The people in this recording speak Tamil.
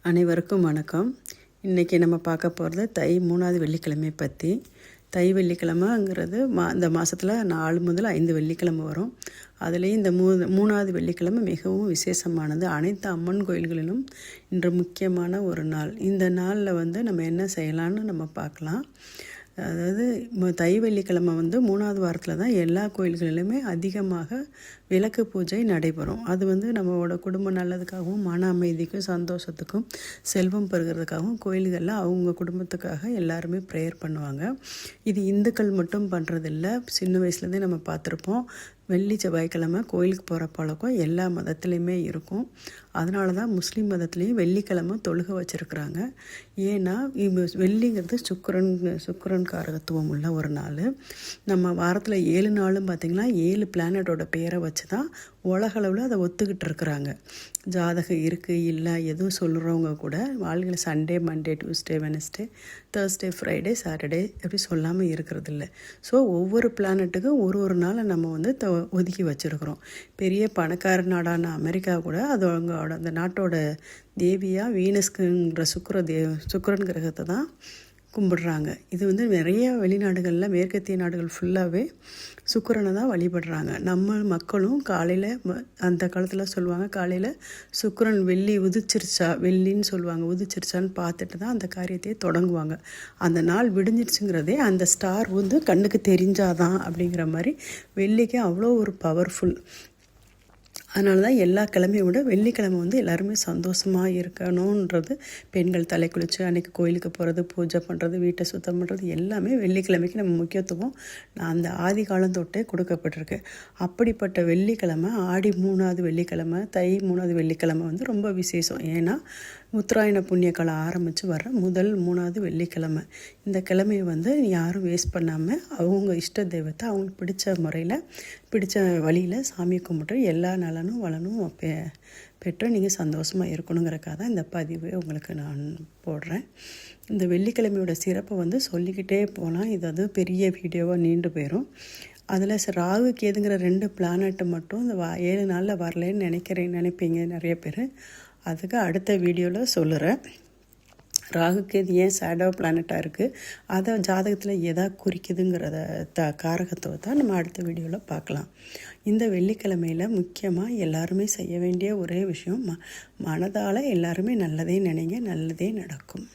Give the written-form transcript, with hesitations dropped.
அனைவருக்கும் வணக்கம். இன்றைக்கி நம்ம பார்க்க போகிறது தை 3வது வெள்ளிக்கிழமை பற்றி. தை வெள்ளிக்கிழமைங்கிறது இந்த மாதத்தில் 4 முதல் 5 வெள்ளிக்கிழமை வரும். அதுலேயும் இந்த 3வது வெள்ளிக்கிழமை மிகவும் விசேஷமானது. அனைத்து அம்மன் கோயில்களிலும் இன்று முக்கியமான ஒரு நாள். இந்த நாளில் நம்ம என்ன செய்யலான்னு நம்ம பார்க்கலாம். அதாவது தை வெள்ளிக்கிழமை 3வது வாரத்தில் தான் எல்லா கோயில்களிலுமே அதிகமாக விளக்கு பூஜை நடைபெறும். அது நம்மளோட குடும்ப நல்லதுக்காகவும் மன அமைதிக்கும் சந்தோஷத்துக்கும் செல்வம் பெறுகிறதுக்காகவும் கோயில்களில் அவங்க குடும்பத்துக்காக எல்லாருமே ப்ரேயர் பண்ணுவாங்க. இது இந்துக்கள் மட்டும் பண்ணுறதில்ல. சின்ன வயசுலேருந்தே நம்ம பார்த்துருப்போம். வெள்ளி செவ்வாய்க்கிழமை கோயிலுக்கு போகிற பழக்கம் எல்லா மதத்துலேயுமே இருக்கும். அதனால தான் முஸ்லீம் மதத்துலேயும் வெள்ளிக்கிழமை தொழுகை வச்சுருக்குறாங்க. ஏன்னா வெள்ளிங்கிறது சுக்கிரன் காரகத்துவம் உள்ள ஒரு நாள். நம்ம வாரத்தில் 7 நாளும் பார்த்திங்கன்னா 7 பிளானட்டோட பேரை வச்சு தான் உலகளவில் அதை ஒத்துக்கிட்டு இருக்கிறாங்க. ஜாதகம் இருக்குது இல்லை எதுவும் சொல்கிறவங்க கூட வாழ்க்கையில் Sunday, Monday, Tuesday, Wednesday, Thursday, Friday, Saturday அப்படி சொல்லாமல் இருக்கிறது இல்லை. ஸோ ஒவ்வொரு பிளானட்டுக்கும் ஒரு நாளை நம்ம ஒதுக்கி வச்சுருக்குறோம். பெரிய பணக்கார நாடான அமெரிக்கா கூட அது அவங்களோட அந்த நாட்டோட தேவியாக வீனஸ்குங்கிற சுக்கிரன் கிரகத்தை தான் கும்பிடுறாங்க. இது நிறைய வெளிநாடுகளில் மேற்கத்திய நாடுகள் ஃபுல்லாகவே சுக்கிரனை தான் வழிபடுறாங்க. நம்ம மக்களும் காலையில் அந்த காலத்தில் சொல்லுவாங்க, காலையில் சுக்கிரன் வெள்ளி உதிச்சிருச்சா, வெள்ளின்னு சொல்லுவாங்க, உதிச்சிருச்சான்னு பார்த்துட்டு தான் அந்த காரியத்தையே தொடங்குவாங்க. அந்த நாள் விடிஞ்சிருச்சுங்கிறதே அந்த ஸ்டார் கண்ணுக்கு தெரிஞ்சாதான் அப்படிங்கிற மாதிரி வெள்ளிக்கு அவ்வளோ ஒரு பவர்ஃபுல். அதனால தான் எல்லா கிழமையை விட வெள்ளிக்கிழமை எல்லாருமே சந்தோஷமாக இருக்கணுன்றது. பெண்கள் தலை குளித்து அன்றைக்கி கோயிலுக்கு போகிறது, பூஜை பண்ணுறது, வீட்டை சுத்தம் பண்ணுறது எல்லாமே வெள்ளிக்கிழமைக்கு நம்ம முக்கியத்துவம் அந்த ஆதி காலம் தொட்டே கொடுக்கப்பட்டிருக்கு. அப்படிப்பட்ட வெள்ளிக்கிழமை ஆடி 3வது வெள்ளிக்கிழமை, தை 3வது வெள்ளிக்கிழமை ரொம்ப விசேஷம். ஏன்னா உத்தராயண புண்ணிய காலம் ஆரம்பித்து வர முதல் 3வது வெள்ளிக்கிழமை. இந்த கிழமையை யாரும் வேஸ்ட் பண்ணாமல் அவங்க இஷ்ட தெய்வத்தை அவங்களுக்கு பிடிச்ச முறையில் பிடிச்ச வழியில் சாமி கும்பிட்டு எல்லா நலனும் வளனும் பெற்று நீங்கள் சந்தோஷமாக இருக்கணுங்கிறக்காக தான் இந்த பதிவை உங்களுக்கு நான் போடுறேன். இந்த வெள்ளிக்கிழமையோட சிறப்பை சொல்லிக்கிட்டே போகலாம். இது பெரிய வீடியோவாக நீண்டு போயிடும். அதில் ராகு கேதுங்கிற 2 பிளானட்டு மட்டும் இந்த 7 நாளில் வரலேன்னு நினைப்பீங்க நிறைய பேர். அதுக்கு அடுத்த வீடியோவில் சொல்லுறேன். ராகு கேது ஏன் ஷேடோ பிளானட்டாக இருக்குது, அதை ஜாதகத்தில் எதா குறிக்குதுங்கிறத காரகத்துவத்தை நம்ம அடுத்த வீடியோவில் பார்க்கலாம். இந்த வெள்ளிக்கிழமையில் முக்கியமாக எல்லாருமே செய்ய வேண்டிய ஒரே விஷயம், மனதால் எல்லாருமே நல்லதே நினைங்க, நல்லதே நடக்கும்.